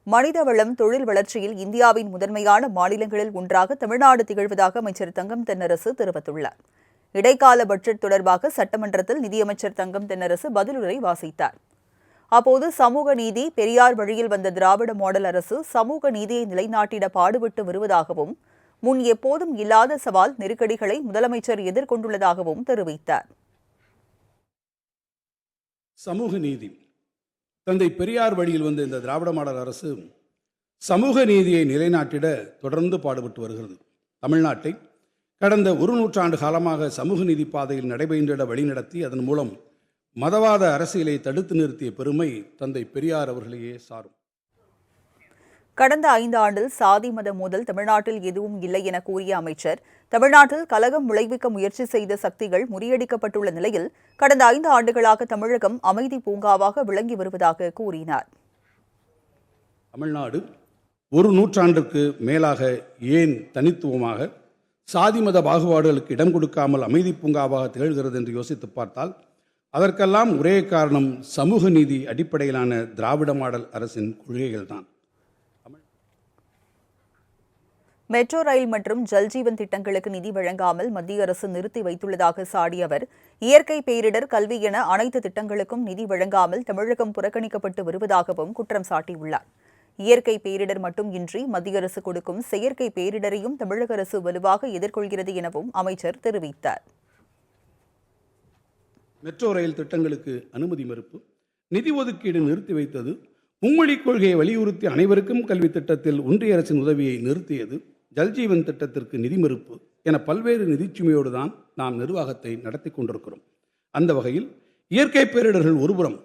மனிதவளம் தொழில் வளர்ச்சியில் இந்தியாவின் முதன்மையான மாநிலங்களில் ஒன்றாக தமிழ்நாடு திகழ்வதாக அமைச்சர் தங்கம் தென்னரசு தெரிவித்துள்ளார். இடைக்கால பட்ஜெட் தொடர்பாக சட்டமன்றத்தில் நிதியமைச்சர் தங்கம் தென்னரசு பதிலுரை வாசித்தார். அப்போது சமூக நீதி, பெரியார் வழியில் வந்த திராவிட மாடல் அரசு சமூக நீதியை நிலைநாட்டிட பாடுபட்டு வருவதாகவும், முன் எப்போதும் இல்லாத சவால் நெருக்கடிகளை முதலமைச்சர் எதிர்கொண்டுள்ளதாகவும் தெரிவித்தார். சமூக நீதி, தந்தை பெரியார் வழியில் வந்த இந்த திராவிட மாடல் அரசு சமூக நீதியை நிலைநாட்டிட தொடர்ந்து பாடுபட்டு வருகிறது. தமிழ்நாட்டை கடந்த ஒரு நூற்றாண்டு காலமாக சமூக நீதி பாதையில் நடைபெற்றிட வழிநடத்தி அதன் மூலம் மதவாத அரசியலை தடுத்து நிறுத்திய பெருமை தந்தை பெரியார் அவர்களையே சாரும். கடந்த 5 ஆண்டில் சாதி மத மோதல் தமிழ்நாட்டில் எதுவும் இல்லை என கூறிய அமைச்சர், தமிழ்நாட்டில் கலகம் விளைவிக்க முயற்சி செய்த சக்திகள் முறியடிக்கப்பட்டுள்ள நிலையில் கடந்த 5 ஆண்டுகளாக தமிழகம் அமைதி பூங்காவாக விளங்கி வருவதாக கூறினார். தமிழ்நாடு ஒரு நூற்றாண்டுக்கு மேலாக ஏன் தனித்துவமாக சாதி மத பாகுபாடுகளுக்கு இடம் கொடுக்காமல் அமைதி பூங்காவாக திகழ்கிறது என்று யோசித்து பார்த்தால் அதற்கெல்லாம் ஒரே காரணம் சமூக நீதி அடிப்படையிலான திராவிட மாடல் அரசின் கொள்கைகள்தான். மெட்ரோ ரயில் மற்றும் ஜல்ஜீவன் திட்டங்களுக்கு நிதி வழங்காமல் மத்திய அரசு நிறுத்தி வைத்துள்ளதாக சாடிய அவர், இயற்கை பேரிடர், கல்வி என அனைத்து திட்டங்களுக்கும் நிதி வழங்காமல் தமிழகம் புறக்கணிக்கப்பட்டு வருவதாகவும் குற்றம் சாட்டியுள்ளார். இயற்கை பேரிடர் மட்டும் இன்றி மத்திய அரசு கொடுக்கும் செயற்கை பேரிடரையும் தமிழக அரசு வலுவாக எதிர்கொள்கிறது எனவும் அமைச்சர் தெரிவித்தார். மெட்ரோ ரயில் திட்டங்களுக்கு அனுமதி மறுப்பு, நிதி ஒதுக்கீடு நிறுத்தி வைத்தது, மும்மொழிக் கொள்கையை வலியுறுத்தி அனைவருக்கும் கல்வி திட்டத்தில் ஒன்றிய அரசின் உதவியை நிறுத்தியது, ஜல்ஜீவன் திட்டத்திற்கு நிதி மறுப்பு என பல்வேறு நிதிச்சுமையோடு தான் நாம் நிர்வாகத்தை நடத்தி கொண்டிருக்கிறோம். அந்த வகையில் இயற்கை பேரிடர்கள் ஒருபுறம்,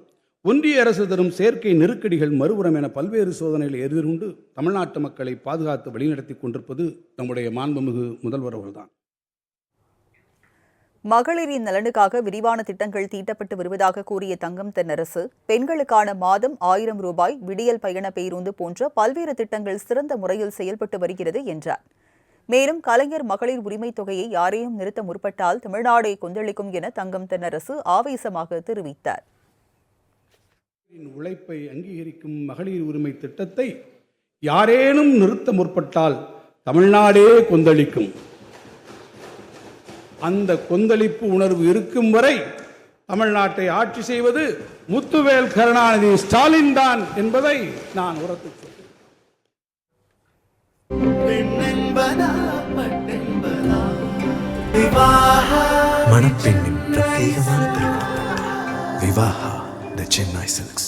ஒன்றிய அரசு தரும் செயற்கை நெருக்கடிகள் மறுபுறம் என பல்வேறு சோதனைகளை எதிர்கொண்டு தமிழ்நாட்டு மக்களை பாதுகாத்து வழிநடத்தி கொண்டிருப்பது நம்முடைய மாண்புமிகு முதல்வர் அவர்கள்தான். மகளிரின் நலனுக்காக விரிவான திட்டங்கள் தீட்டப்பட்டு வருவதாக கூறிய தங்கம் தென்னரசு, பெண்களுக்கான மாதம் 1000 ரூபாய், விடியல் பயண பேருந்து போன்ற பல்வேறு திட்டங்கள் சிறந்த முறையில் செயல்பட்டு வருகிறது என்றார். மேலும் கலைஞர் மகளிர் உரிமை தொகையை யாரையும் நிறுத்த முற்பட்டால் தமிழ்நாடே கொந்தளிக்கும் என தங்கம் தென்னரசு ஆவேசமாக தெரிவித்தார். உழைப்பை அங்கீகரிக்கும் மகளிர் உரிமை திட்டத்தை யாரேனும் நிறுத்த முற்பட்டால் தமிழ்நாடே கொந்தளிக்கும். அந்த கொந்தளிப்பு உணர்வு இருக்கும் வரை தமிழ்நாட்டை ஆட்சி செய்வது முத்துவேல் கருணாநிதி ஸ்டாலின் தான் என்பதை நான் உரத்து மணப்பெண்ணின் பிரத்யேகமான திருமணம் விவாஹா தி சென்னை சில்க்ஸ்.